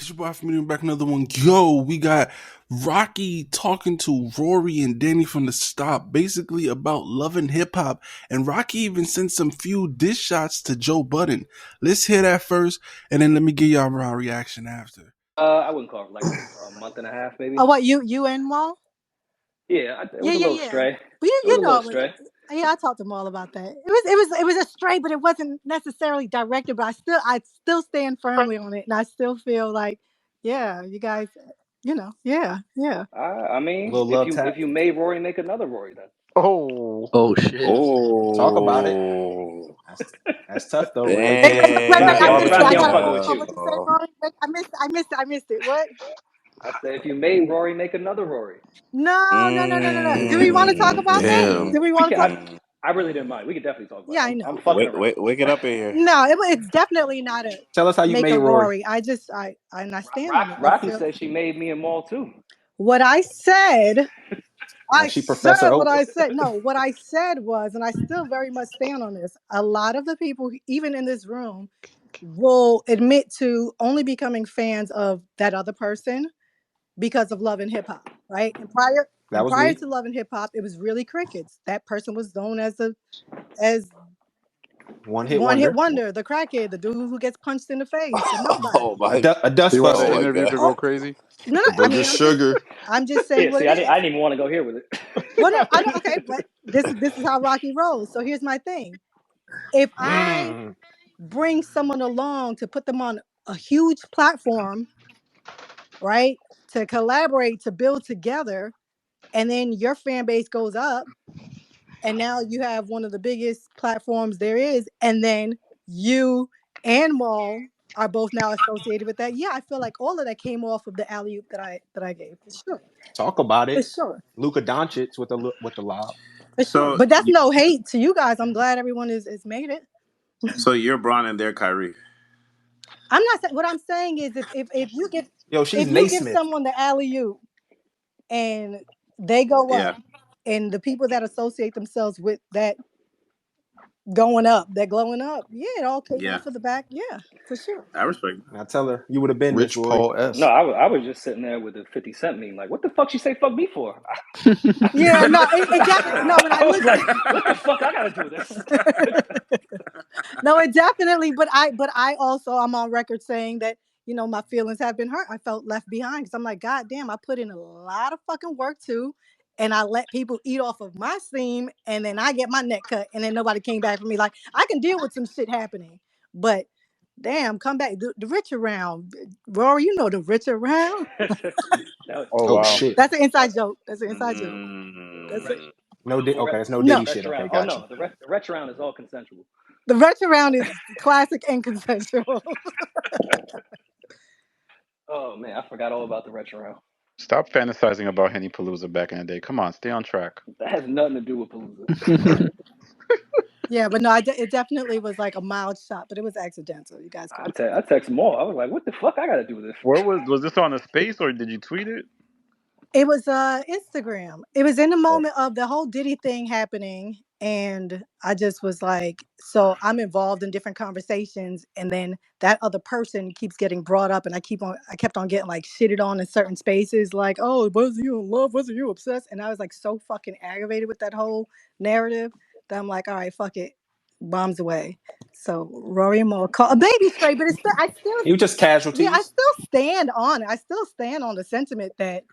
It's your boy Alphamediaroom back another one. Yo, we got Raqi talking to Rory and Danny from the stop, basically about love and hip hop. And Raqi even sent some few diss shots to Joe Budden. Let's hear that first, and then let me give y'all our reaction after. I wouldn't call it like a month and a half, maybe. Oh, what you and Wall? Yeah, it was Yeah, a yeah, little yeah. stray. But It was a little it was. stray. Yeah, I talked to Maul about that. It was a stray, but it wasn't necessarily directed. But I still stand firmly on it, and I still feel like, yeah, you guys, yeah. I mean, Little love tap. if you made Rory, make another Rory then. Oh shit. Talk about it. That's tough though. Wait, Damn. I missed it. I Rocky, I'm got. fucking with Oh, you. what you say, Rory? Wait, I missed it. What? I said if you made Rory, make another Rory. No. Do we want to talk about that? Damn. Do we want to talk? I really didn't mind. We could definitely talk about Yeah, it. I know. I'm fucking around. Wake it up in here. No, it's definitely not a Tell us how you make made a Rory. Rory. I stand on it. Rocky said she made me and Maul too. What I said. Like she Professor Oak. What I said. No, what I said was, and I still very much stand on this. A lot of the people, even in this room, will admit to only becoming fans of that other person because of Love and Hip Hop, right? And prior to Love and Hip Hop, it was really crickets. That person was known as One hit wonder, the crackhead, the dude who gets punched in the face. Oh my. A dust You want fuzzle. the interview to go crazy? No, I mean, sugar. I'm just saying what see, it is. I didn't even want to go here with it. Well, no, I don't. Okay, but this is how Raqi rolls. So here's my thing: if I bring someone along to put them on a huge platform, right, to collaborate, to build together, and then your fan base goes up, and now you have one of the biggest platforms there is, and then you and Maul are both now associated with that. Yeah, I feel like all of that came off of the alley oop that I gave, for sure. Talk about it. For sure. Luka Doncic with the lob. For sure. But that's no hate to you guys. I'm glad everyone is made it. So you're Bron and they're Kyrie. I'm not saying. What I'm saying is, if you give she's if you give someone the alley oop and they go up, and the people that associate themselves with that going up, they're glowing up, yeah, it all came off of the back, yeah, for sure. I respect. I tell her you would have been Rich Rory. Paul S. No, I was just sitting there with the 50 Cent meme, like, what the fuck she say fuck me for? Yeah, no, it definitely no. When I was like, what the fuck I gotta do this? No, it definitely. But I also I'm on record saying that my feelings have been hurt. I felt left behind because I'm like, God damn, I put in a lot of fucking work too, and I let people eat off of my steam, and then I get my neck cut, and then nobody came back for me. Like I can deal with some shit happening, but damn, come back the rich around, Rory. You know the rich around. Wow. Shit. That's an inside joke. That's an inside joke. That's it. That's no Diddy shit. Okay, oh no, the retch round is all consensual. The retro round is classic and consensual. Oh man, I forgot all about the retro round. Stop fantasizing about Henny Palooza back in the day. Come on, stay on track. That has nothing to do with Palooza. Yeah, but no, it definitely was like a mild shot, but it was accidental. You guys. I text more. I was like, "What the fuck? I gotta do this." Where was this on a space or did you tweet it? It was Instagram. It was in the moment of the whole Diddy thing happening, and I just was like, so I'm involved in different conversations, and then that other person keeps getting brought up, and I kept on getting like shitted on in certain spaces, like, oh, wasn't you in love? Wasn't you obsessed? And I was like so fucking aggravated with that whole narrative that I'm like, all right, fuck it, bombs away. So Rory and Mo call a baby straight, but I still you just casualties. Yeah, I still stand on it. I still stand on the sentiment that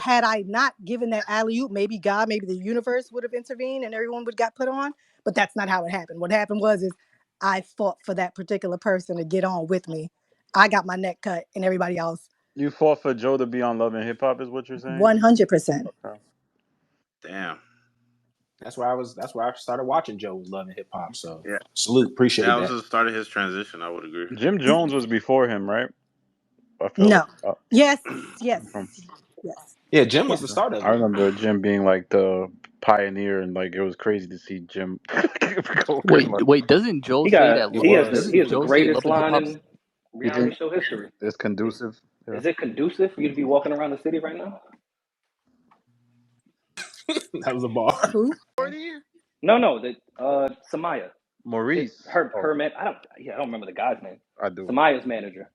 had I not given that alley-oop, maybe God, maybe the universe would have intervened and everyone would got put on. But that's not how it happened. What happened was I fought for that particular person to get on with me. I got my neck cut and everybody else. You fought for Joe to be on Love and Hip Hop is what you're saying? 100%. Okay. Damn. That's where I started watching Joe Love and Hip Hop. So salute, appreciate that. That was the start of his transition. I would agree. Jim Jones was before him, right? No. Yes. Yeah, Jim was the start of it. I remember Jim being like the pioneer, and like it was crazy to see Jim. Wait, doesn't Joe say that? He has the greatest line in reality show history. It's conducive. Yeah. Is it conducive for you to be walking around the city right now? That was a bar. Who? No, Samaya. Maurice. Her man. I don't remember the guy's name. I do. Samaya's manager.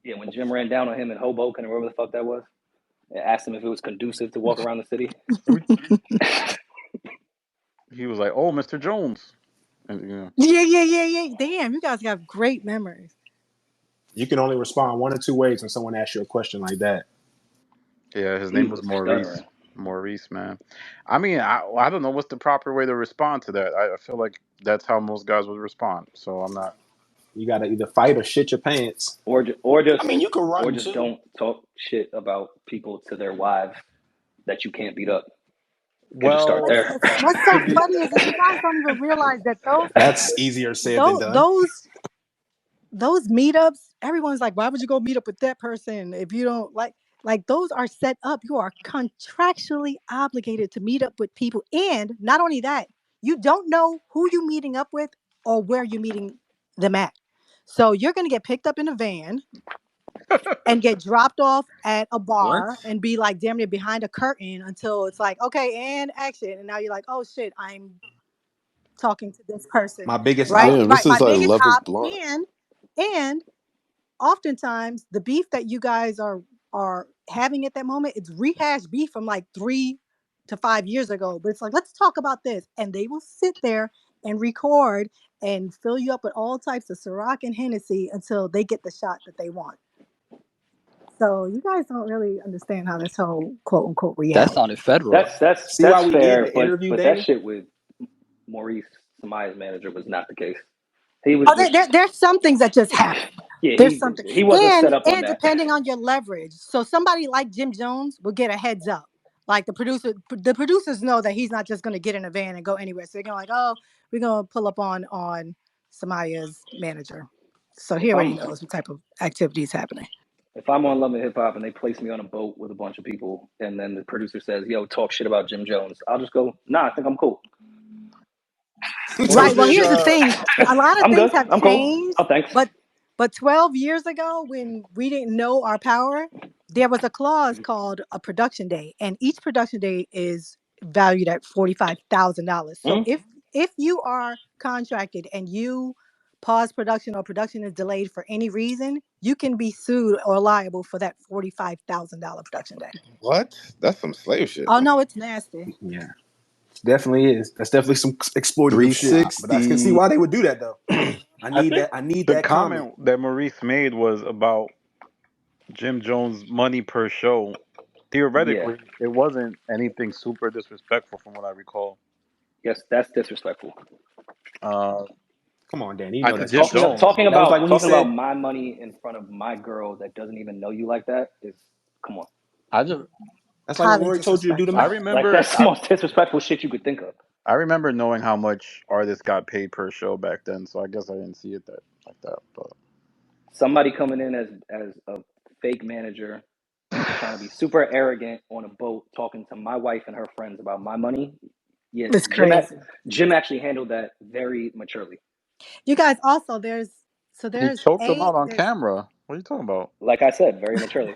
Yeah, when Jim ran down on him in Hoboken or wherever the fuck that was, and asked him if it was conducive to walk around the city. He was like, "Oh, Mr. Jones." And, Yeah. Damn, you guys have great memories. You can only respond one or two ways when someone asks you a question like that. Yeah, his name was Maurice. Stuttering. Maurice, man. I mean, I don't know what's the proper way to respond to that. I feel like that's how most guys would respond. So I'm not. You got to either fight or shit your pants. Or just I mean, you can run or just too. don't talk shit about people to their wives that you can't beat up. Well, start there. What's so funny is that you guys don't even realize that That's easier said than done. Those meetups, everyone's like, why would you go meet up with that person if you don't like those are set up. You are contractually obligated to meet up with people. And not only that, you don't know who you're meeting up with or where you're meeting them at. So you're going to get picked up in a van and get dropped off at a bar and be like damn near behind a curtain until it's like, okay, and action. And now you're like, oh shit, I'm talking to this person. My biggest right? Damn, Right. this My is like biggest Love is op. Blind. And oftentimes the beef that you guys are having at that moment, it's rehashed beef from like 3 to 5 years ago. But it's like, let's talk about this. And they will sit there and record and fill you up with all types of Ciroc and Hennessy until they get the shot that they want. So you guys don't really understand how this whole quote unquote reality. That sounded federal. That's why we fair, did the interview, but Danny? that shit with Maurice, Samaya's manager, was not the case. He was. There's some things that just happen. Yeah, there's something. He wasn't set up on and that. Depending on your leverage, so somebody like Jim Jones will get a heads up. Like the producers know that he's not just going to get in a van and go anywhere. So they're going like, oh, we're going to pull up on Samaya's manager. So he already knows what type of activity is happening. If I'm on Love and Hip Hop and they place me on a boat with a bunch of people, and then the producer says, "Yo, talk shit about Jim Jones," I'll just go, "Nah, I think I'm cool." Right. Well, here's the thing: a lot of things have changed. Cool. Oh, thanks. But 12 years ago, when we didn't know our power, there was a clause called a production day, and each production day is valued at $45,000. So if you are contracted and you pause production or production is delayed for any reason, you can be sued or liable for that $45,000 production day. What? That's some slave shit. Oh no, it's nasty. Yeah, definitely is. That's definitely some exploitative shit. But I can see why they would do that though. I need that comment that Maurice made was about Jim Jones' money per show. Theoretically, it wasn't anything super disrespectful from what I recall. Yes, that's disrespectful. Come on, Danny. You know that's talking about my money in front of my girl that doesn't even know you like that is, come on. That's like what Rory told you to do to me. I remember that's the most disrespectful shit you could think of. I remember knowing how much artists got paid per show back then, so I guess I didn't see it like that. But somebody coming in as a fake manager, trying to be super arrogant on a boat, talking to my wife and her friends about my money. Yeah, it's crazy. Jim actually handled that very maturely. You guys, also there's he choked him out on camera. What are you talking about? Like I said, very maturely.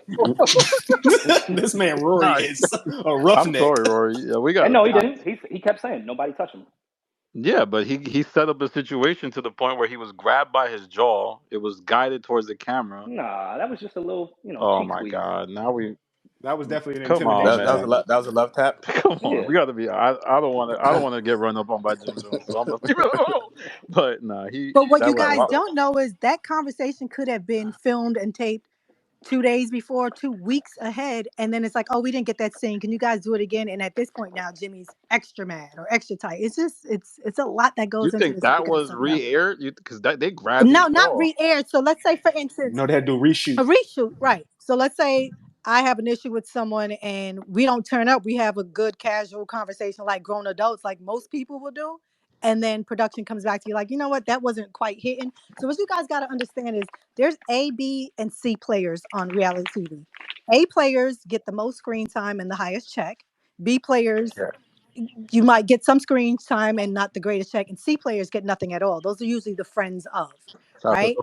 This man Rory is a roughneck. I'm sorry, Rory. Yeah, we got. And no, he didn't. He kept saying nobody touched him. Yeah, but he set up a situation to the point where he was grabbed by his jaw. It was guided towards the camera. Nah, that was just a little, Oh my God! Now that was definitely an intimidation. That was a left tap. Come on, we got to be. I don't want to get run up on by Jim Jones. So I'm but nah, But what you guys don't know is that conversation could have been filmed and taped 2 days before, 2 weeks ahead, and then it's like, oh, we didn't get that scene. Can you guys do it again? And at this point now, Jimmy's extra mad or extra tight. It's just it's a lot that goes into this. You think that was re-aired? Because they grabbed. No, not re-aired. So let's say, for instance, no, they had to do reshoot. A reshoot, right? So let's say I have an issue with someone and we don't turn up. We have a good casual conversation like grown adults, like most people will do. And then production comes back to you like, you know what, that wasn't quite hitting. So what you guys got to understand is there's A, B, and C players on reality TV. A players get the most screen time and the highest check. B players, you might get some screen time and not the greatest check. And C players get nothing at all. Those are usually the friends of, right?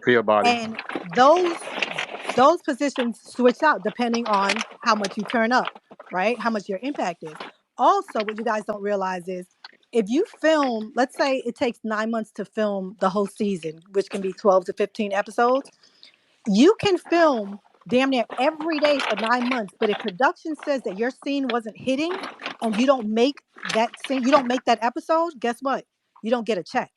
And those positions switch out depending on how much you turn up, right? How much your impact is. Also, what you guys don't realize is if you film, let's say it takes 9 months to film the whole season, which can be 12 to 15 episodes. You can film damn near every day for 9 months, but if production says that your scene wasn't hitting and you don't make that scene, you don't make that episode, guess what? You don't get a check.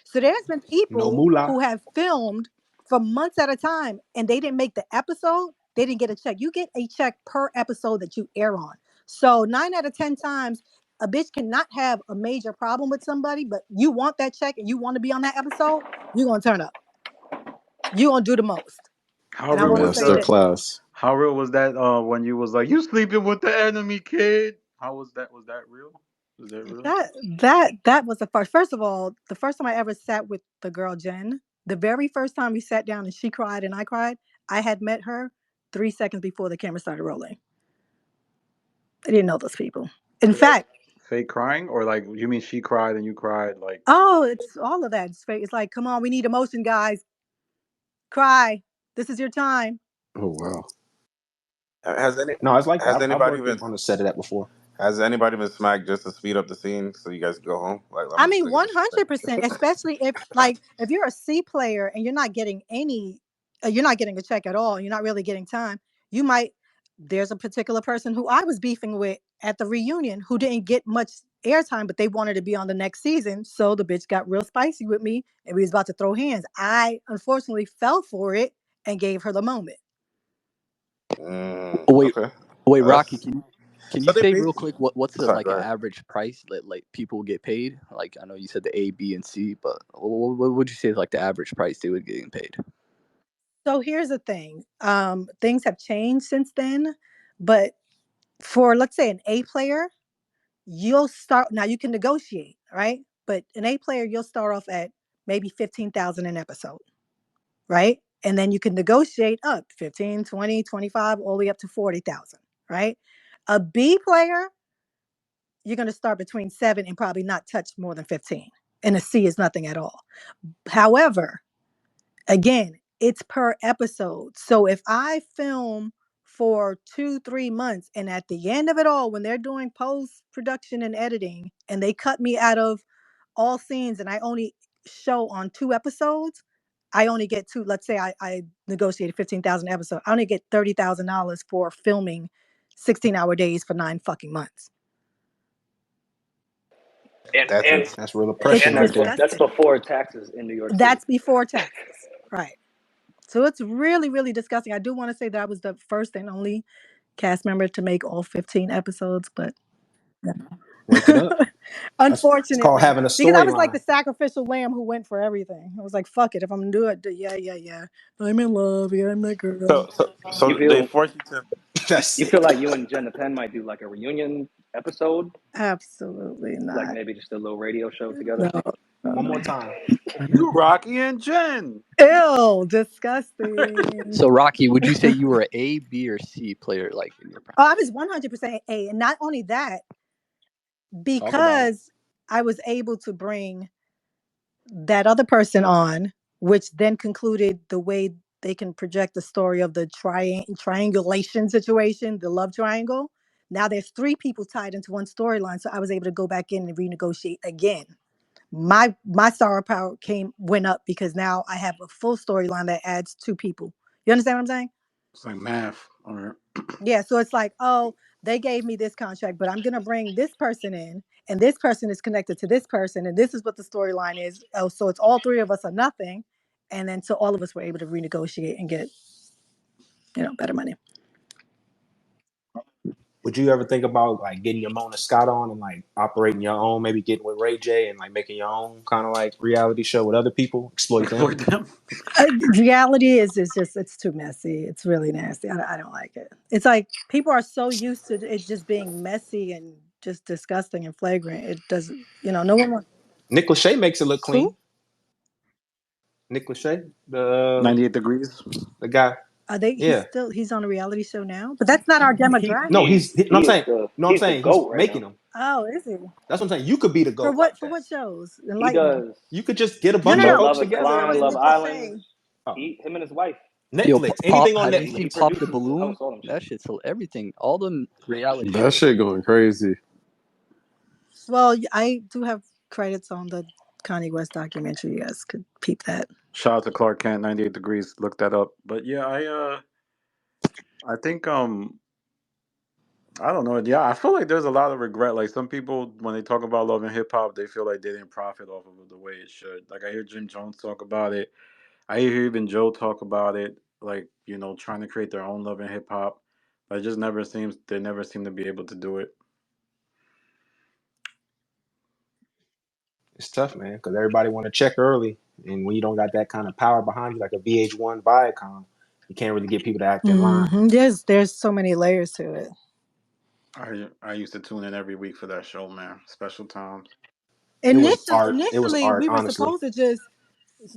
So there's been people who have filmed for months at a time and they didn't make the episode, they didn't get a check. You get a check per episode that you air on. So 9 out of 10 times, a bitch cannot have a major problem with somebody, but you want that check and you want to be on that episode, you're going to turn up. You're going to do the most. How real was that when you was like, you sleeping with the enemy, kid? How was that? Was that real? Was that real? That was the first. First of all, the first time I ever sat with the girl Jen, the very first time we sat down and she cried and I cried, I had met her 3 seconds before the camera started rolling. I didn't know those people. In fact, fake crying, or like you mean she cried and you cried like? Oh, it's all of that. It's fake. It's like, come on, we need emotion, guys. Cry. This is your time. Oh wow. It's like I've worked on the set of that before. Has anybody been smacked just to speed up the scene so you guys can go home? Like, I mean, 100%. Especially if you're a C player and you're not getting a check at all. You're not really getting time. You might. There's a particular person who I was beefing with at the reunion who didn't get much airtime, but they wanted to be on the next season. So the bitch got real spicy with me and we was about to throw hands. I unfortunately fell for it and gave her the moment. Wait, Raqi, can you say real quick what's the an average price that like people get paid? Like I know you said the A, B, and C, but what would you say is like the average price they would get getting paid? So here's the thing. Things have changed since then, but for let's say an A player, you'll start now. You can negotiate, right? But an A player, you'll start off at maybe 15,000 an episode, right? And then you can negotiate up 15, 20, 25, all the way up to 40,000, right? A B player, you're going to start between 7 and probably not touch more than 15. And a C is nothing at all. However, again, it's per episode. So if I film for 2-3 months and at the end of it all, when they're doing post-production and editing and they cut me out of all scenes and I only show on 2 episodes, I only get 2. Let's say I negotiated 15,000 episodes. I only get $30,000 for filming 16-hour days for 9 fucking months. That's real oppression right there. That's before taxes in New York City. That's before taxes, right? So it's really, really disgusting. I do want to say that I was the first and only cast member to make all 15 episodes, but unfortunately, it's called having a story. Because I was like the sacrificial lamb who went for everything. I was like, fuck it, if I'm gonna do it, yeah. I'm in love. Yeah, I'm that girl. So they force you to. You feel like you and Jen Penn might do like a reunion episode? Absolutely not. Like maybe just a little radio show together. No. One more time. You, Raqi, and Jen. Ew, disgusting. So, Raqi, would you say you were an A, B, or C player? Like in your I was 100% A, and not only that, because I was able to bring that other person on, which then concluded the way they can project the story of the triangulation situation, the love triangle. Now there's 3 people tied into one storyline, so I was able to go back in and renegotiate again. My star power went up because now I have a full storyline that adds 2 people. You understand what I'm saying? It's like math. All right. Yeah, so it's like, oh, they gave me this contract, but I'm gonna bring this person in, and this person is connected to this person, and this is what the storyline is. Oh, so it's all 3 of us or nothing, and then so all of us were able to renegotiate and get, better money. Would you ever think about like getting your Mona Scott on and like operating your own, maybe getting with Ray J and like making your own kind of like reality show with other people, exploit them? Reality is just, it's too messy. It's really nasty. I don't like it. It's like people are so used to it just being messy and just disgusting and flagrant. It doesn't, no one wants. Nick Lachey makes it look clean. Who? Nick Lachey, the 98 Degrees, the guy. Are they? Yeah. He's on a reality show now, but that's not our demographic. I'm saying he's making them. Oh, is he? That's what I'm saying. You could be the GOAT. For what shows? He does. You could just get a bunch of folks together. Love Island. Him and his wife. Netflix. Anything on Netflix. Have you seen Pop the Balloon? That shit's everything. All the reality. That shit going crazy. Well, I do have credits on the Kanye West documentary. You guys could peep that. Shout out to Clark Kent, 98 Degrees. Look that up. But yeah, I think I don't know. Yeah, I feel like there's a lot of regret. Like some people, when they talk about love and hip hop, they feel like they didn't profit off of it the way it should. Like I hear Jim Jones talk about it. I hear even Joe talk about it. Like trying to create their own love and hip hop. But it just never seems they never seem to be able to do it. It's tough, man, because everybody want to check early, and when you don't got that kind of power behind you, like a VH1 Viacom, you can't really get people to act in line. There's so many layers to it. I used to tune in every week for that show, man. Special times. Initially, art, we were honestly. supposed to just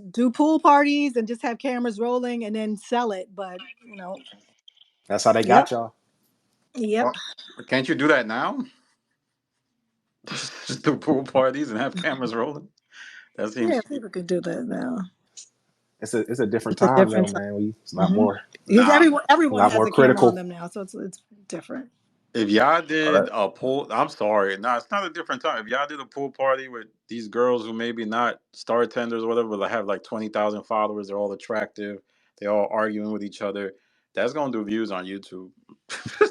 do pool parties and just have cameras rolling and then sell it, but that's how they got y'all. Yep. Well, can't you do that now? Just do pool parties and have cameras rolling. That seems people could do that now. It's a different time, though, man. It's a lot more. Everyone has a camera on them now, so it's different. If y'all did a pool, I'm sorry, no, it's not a different time. If y'all did a pool party with these girls who maybe not star tenders or whatever, but have like 20,000 followers, they're all attractive, they all arguing with each other, that's gonna do views on YouTube.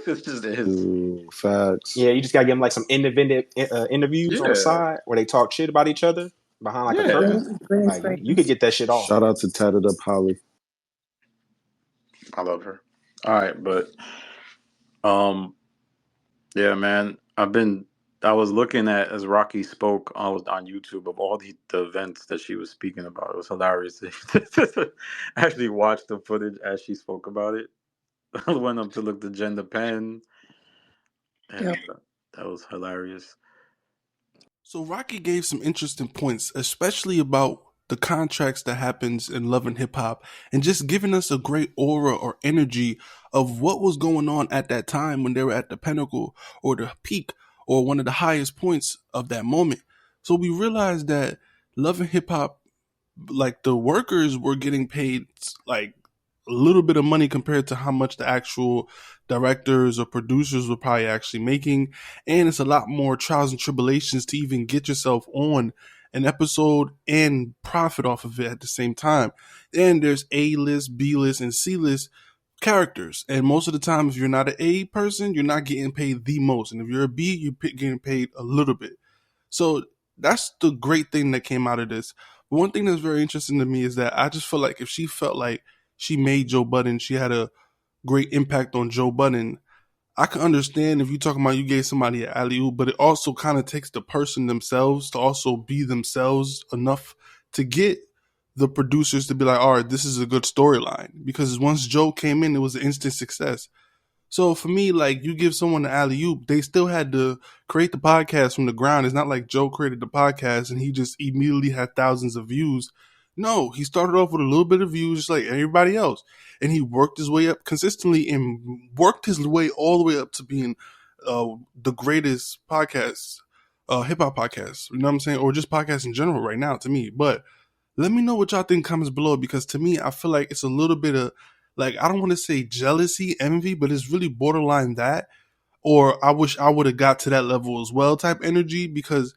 It just is. Facts. Yeah, you just gotta give them like some independent interviews on the side where they talk shit about each other behind like a curtain. Like, you could get that shit off. Shout out to Tatted Up Holly. I love her. All right, but yeah, man. I was looking at as Raqi spoke. I was on YouTube of all the events that she was speaking about. It was hilarious. I actually watched the footage as she spoke about it. I went up to look the Gender Pen, and that was hilarious. So Raqi gave some interesting points, especially about the contracts that happens in love and hip hop, and just giving us a great aura or energy of what was going on at that time when they were at the pinnacle or the peak or one of the highest points of that moment. So we realized that love and hip hop, like the workers were getting paid like a little bit of money compared to how much the actual directors or producers were probably actually making. And it's a lot more trials and tribulations to even get yourself on an episode and profit off of it at the same time. And there's A-list, B-list, and C-list characters. And most of the time, if you're not an A person, you're not getting paid the most. And if you're a B, you're getting paid a little bit. So that's the great thing that came out of this. But one thing that's very interesting to me is that I just feel like if she felt like she made Joe Budden, she had a great impact on Joe Budden, I can understand if you're talking about you gave somebody an alley-oop, but it also kind of takes the person themselves to also be themselves enough to get the producers to be like, all right, this is a good storyline. Because once Joe came in, it was an instant success. So for me, like, you give someone an alley-oop, they still had to create the podcast from the ground. It's not like Joe created the podcast and he just immediately had thousands of views. No, he started off with a little bit of views just like everybody else. And he worked his way up consistently and worked his way all the way up to being the greatest podcast, hip-hop podcast. You know what I'm saying? Or just podcasts in general right now to me. But let me know what y'all think in comments below, because to me, I feel like it's a little bit of, like, I don't want to say jealousy, envy, but it's really borderline that. Or I wish I would have got to that level as well type energy, because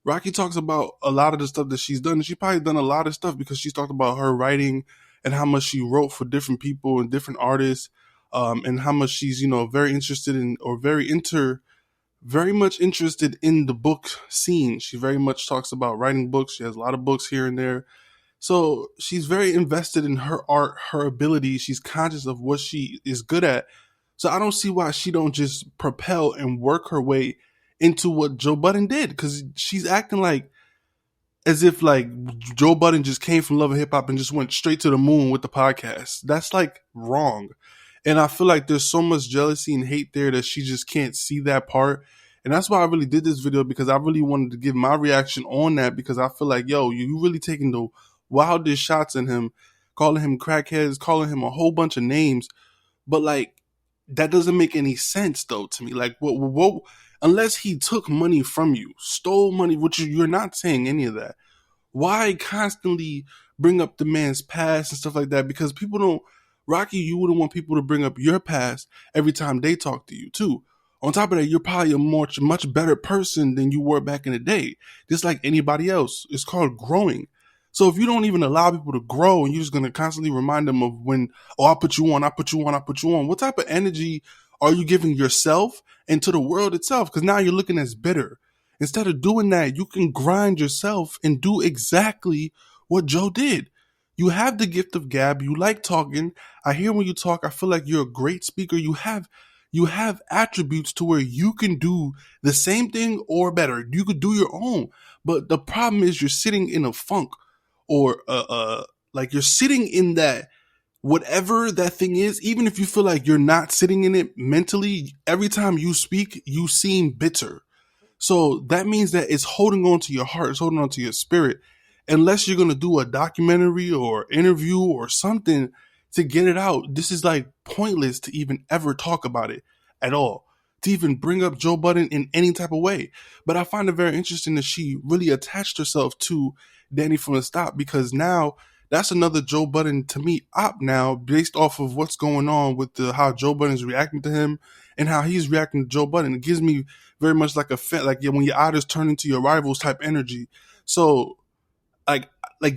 Raqi talks about a lot of the stuff that she's done. And she's probably done a lot of stuff because she's talked about her writing and how much she wrote for different people and different artists, and how much she's, very interested in, or very much interested in the book scene. She very much talks about writing books. She has a lot of books here and there. So she's very invested in her art, her ability. She's conscious of what she is good at. So I don't see why she don't just propel and work her way into what Joe Budden did, because she's acting like as if like Joe Budden just came from Love and Hip Hop and just went straight to the moon with the podcast. That's like wrong. And I feel like there's so much jealousy and hate there that she just can't see that part. And that's why I really did this video, because I really wanted to give my reaction on that, because I feel like, yo, you really taking the wildest shots in him, calling him crackheads, calling him a whole bunch of names. But like, that doesn't make any sense though to me. Like, what unless he took money from you, stole money, which you're not saying any of that. Why constantly bring up the man's past and stuff like that? Because people don't, Raqi, you wouldn't want people to bring up your past every time they talk to you too. On top of that, you're probably a much better person than you were back in the day. Just like anybody else. It's called growing. So if you don't even allow people to grow and you're just going to constantly remind them of when, oh, I put you on, what type of energy are you giving yourself and to the world itself? Because now you're looking as bitter. Instead of doing that, you can grind yourself and do exactly what Joe did. You have the gift of gab. You like talking. I hear when you talk, I feel like you're a great speaker. You have attributes to where you can do the same thing or better. You could do your own. But the problem is you're sitting in a funk, or like you're sitting in that, whatever that thing is, even if you feel like you're not sitting in it mentally, every time you speak, you seem bitter. So that means that it's holding on to your heart, it's holding on to your spirit. Unless you're going to do a documentary or interview or something to get it out, this is like pointless to even ever talk about it at all, to even bring up Joe Budden in any type of way. But I find it very interesting that she really attached herself to Danny from the stop, because now that's another Joe Budden to me op now, based off of what's going on with how Joe Budden's reacting to him and how he's reacting to Joe Budden. It gives me very much like when your idols turn into your rivals type energy. So like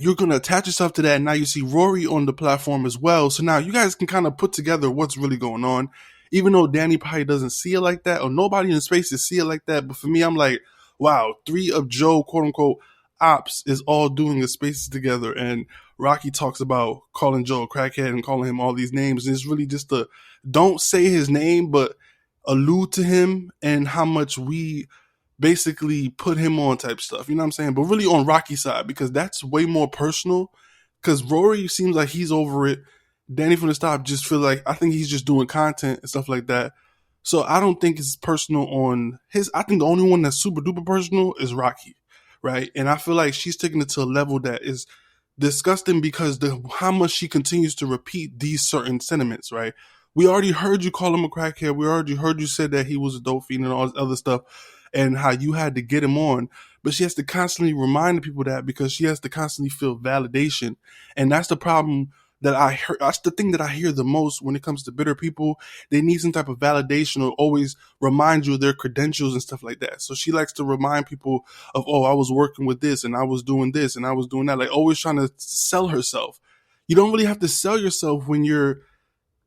you're going to attach yourself to that. And now you see Rory on the platform as well. So now you guys can kind of put together what's really going on, even though Danny probably doesn't see it like that, or nobody in the spaces see it like that. But for me, I'm like, wow, 3 of Joe, quote unquote, ops is all doing the spaces together. And Raqi talks about calling Joe a crackhead and calling him all these names. And it's really just don't say his name, but allude to him and how much we basically put him on type stuff. You know what I'm saying? But really on Raqi's side, because that's way more personal. Because Rory seems like he's over it. Danny from the stop just feels like, I think he's just doing content and stuff like that. So I don't think it's personal on his. I think the only one that's super duper personal is Raqi, right? And I feel like she's taking it to a level that is disgusting, because how much she continues to repeat these certain sentiments, right? We already heard you call him a crackhead. We already heard you said that he was a dope fiend and all this other stuff, and how you had to get him on. But she has to constantly remind people that, because she has to constantly feel validation. And that's the problem that I heard. That's the thing that I hear the most when it comes to bitter people. They need some type of validation, or always remind you of their credentials and stuff like that. So she likes to remind people of, oh, I was working with this and I was doing this and I was doing that. Like always trying to sell herself. You don't really have to sell yourself when you're,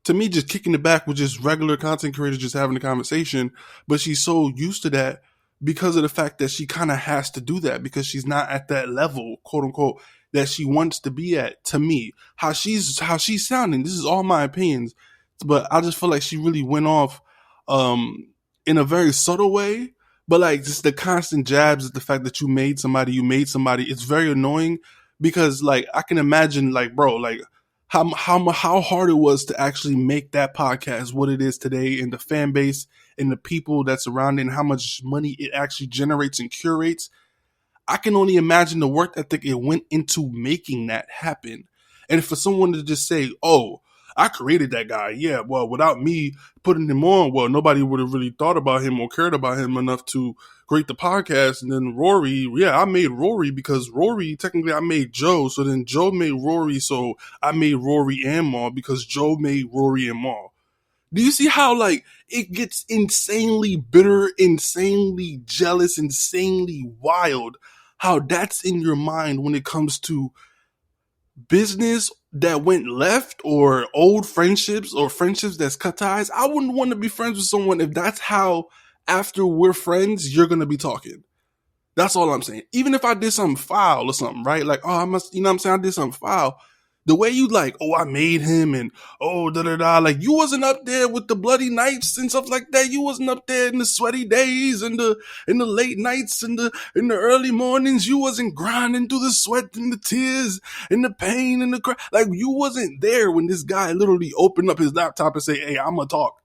to me, just kicking it back with just regular content creators, just having a conversation. But she's so used to that because of the fact that she kind of has to do that, because she's not at that level, quote unquote, that she wants to be at. To me, how she's sounding, this is all my opinions, but I just feel like she really went off in a very subtle way. But like just the constant jabs at the fact that you made somebody, it's very annoying, because like I can imagine, like, bro, like how hard it was to actually make that podcast what it is today, and the fan base and the people that's around it, and how much money it actually generates and curates. I can only imagine the work ethic it went into making that happen. And for someone to just say, oh, I created that guy. Yeah, well, without me putting him on, well, nobody would have really thought about him or cared about him enough to create the podcast. And then Rory, yeah, I made Rory because Rory, technically I made Joe. So then Joe made Rory. So I made Rory and Maul because Joe made Rory and Maul. Do you see how like it gets insanely bitter, insanely jealous, insanely wild? How that's in your mind when it comes to business that went left, or old friendships, or friendships that's cut ties. I wouldn't want to be friends with someone if that's how, after we're friends, you're going to be talking. That's all I'm saying. Even if I did something foul or something, right? Like, oh, I must, you know what I'm saying? I did something foul. The way you like, oh, I made him, and oh, da-da-da. Like, you wasn't up there with the bloody nights and stuff like that. You wasn't up there in the sweaty days and the late nights and in the early mornings. You wasn't grinding through the sweat and the tears and the pain and the cry. Like, you wasn't there when this guy literally opened up his laptop and say, hey, I'm going to talk.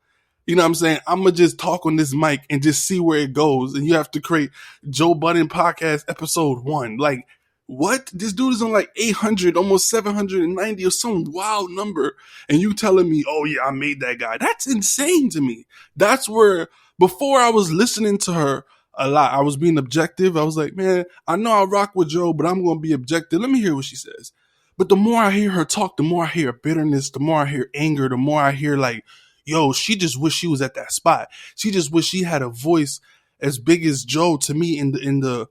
You know what I'm saying? I'm going to just talk on this mic and just see where it goes. And you have to create Joe Budden podcast episode 1. Like, what? This dude is on like 800, almost 790 or some wild number. And you telling me, oh yeah, I made that guy. That's insane to me. That's where, before I was listening to her a lot, I was being objective. I was like, man, I know I rock with Joe, but I'm going to be objective. Let me hear what she says. But the more I hear her talk, the more I hear bitterness, the more I hear anger, the more I hear like, yo, she just wish she was at that spot. She just wish she had a voice as big as Joe to me in the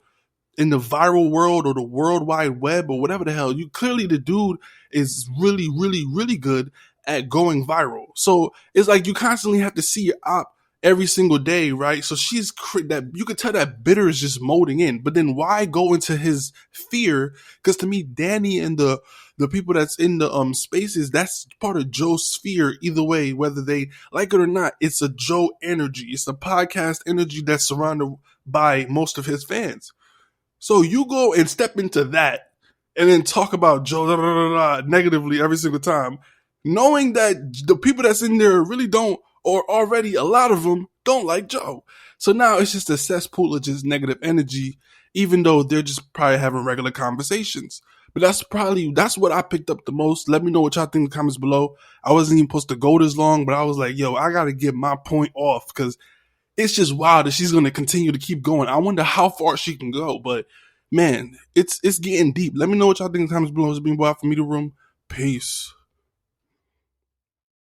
viral world or the world wide web or whatever the hell. You clearly, the dude is really, really, really good at going viral. So it's like you constantly have to see your op every single day, right? So that you could tell that bitter is just molding in. But then why go into his fear? Because to me, Danny and the people that's in the spaces, that's part of Joe's sphere. Either way, whether they like it or not, it's a Joe energy. It's a podcast energy that's surrounded by most of his fans. So you go and step into that and then talk about Joe negatively every single time, knowing that the people that's in there really don't, or already a lot of them don't like Joe. So now it's just a cesspool of just negative energy, even though they're just probably having regular conversations. But that's what I picked up the most. Let me know what y'all think in the comments below. I wasn't even supposed to go this long, but I was like, yo, I got to get my point off because it's just wild that she's going to continue to keep going. I wonder how far she can go, but man, it's getting deep. Let me know what y'all think in the comments below. It's been Alphamediaroom. Peace.